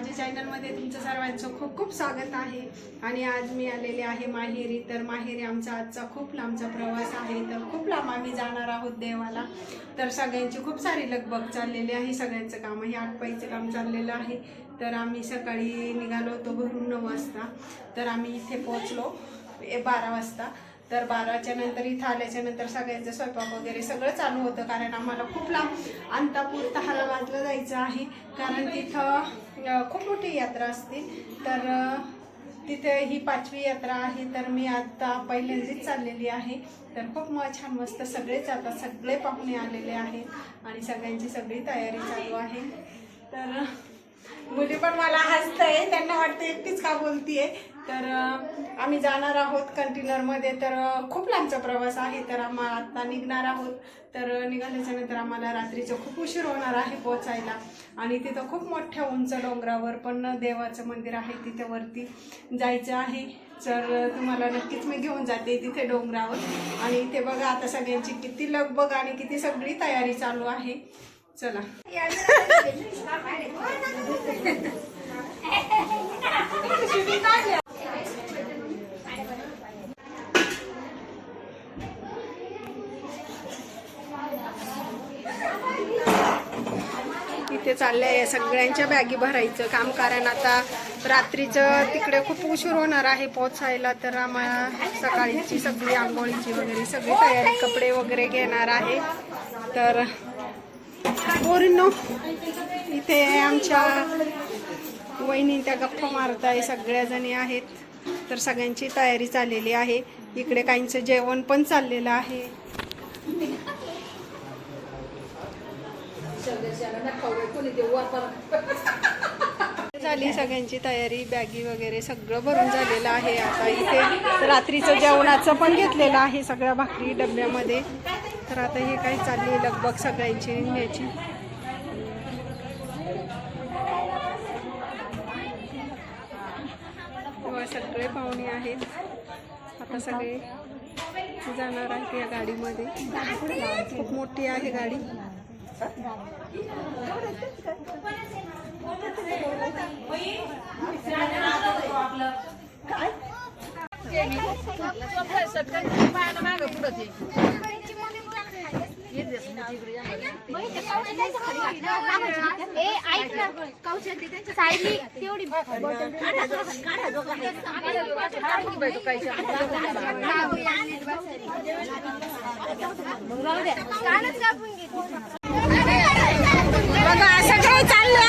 माझ्या चॅनलमध्ये तुमचं सर्वांचं खूप खूप स्वागत आहे। आणि आज मी आलेले आहे माहेरी। तर माहेरी आमचा आजचा खूप लांबचा प्रवास आहे। तर खूप लांब आम्ही जाणार आहोत देवाला। तर सगळ्यांची खूप सारी लगबग चाललेली आहे, सगळ्यांचं काम हे आटपाईचं काम चाललेलं आहे। तर आम्ही सकाळी निघालो होतो घरून 9 वाजता। तर आम्ही इथे पोहोचलो 12 वाजता। तर 12च्या नंतर इथं आल्याच्या नंतर सगळ्यांचं स्वयंपाक वगैरे सगळं चालू होतं, कारण आम्हाला खूप लांब अंतापूर तहालाबादला जायचं आहे, कारण तिथं खूप मोठी यात्रा असते। तर तिथे ही 5वी यात्रा आहे। तर मी आता पहिल्यांदाच चाललेली आहे। तर खूप छान मस्त सगळेच आता सगळे पाहुणे आलेले आहेत आणि सगळ्यांची सगळी तयारी चालू आहे। तर मुली पण मला हसतंय, त्यांना वाटतं एकटीच का बोलतीये। तर आम्ही जाणार आहोत कंटेनरमध्ये। तर खूप लांबचा प्रवास आहे। तर आम्ही आता निघणार आहोत। तर निघाल्याच्या नंतर आम्हाला रात्रीचं खूप उशीर होणार आहे पोचायला। आणि तिथं खूप मोठ्या उंच डोंगरावर पण देवाचं मंदिर आहे, तिथे वरती जायचं आहे। तर तुम्हाला नक्कीच मी घेऊन जाते तिथे डोंगरावर। आणि इथे बघा आता सगळ्यांची किती लगबग आणि किती सगळी तयारी चालू आहे। चला इथे चाललंय सगळ्यांच्या बॅगी भरायचं काम, कारण आता रात्रीचं तिकडे खूप उशीर होणार आहे पोचायला। तर आम्हाला सकाळीची सगळी आंघोळीची वगैरे सगळी तयारी, कपडे वगैरे घेणार आहे। तर पोरींनो इथे आमच्या वहिनी त्या गप्पा मारत आहे, सगळ्या जणी आहेत। तर सगळ्यांची तयारी चाललेली आहे। इकडे काहींचं जेवण पण चाललेलं आहे। झाली सगळ्यांची तयारी, बॅगी वगैरे सगळं भरून झालेलं आहे। आता इथे रात्रीचं जेवणाचं पण घेतलेलं आहे, सगळ्या भाकरी डब्यामध्ये। तर आता हे काही चालली लगबग सगळ्यांची न्यायची। सगळे पाहुणे आहेत, आता सगळे जाणार आहेत या गाडीमध्ये। खूप मोठी आहे गाडी। बघा सगळे चाललं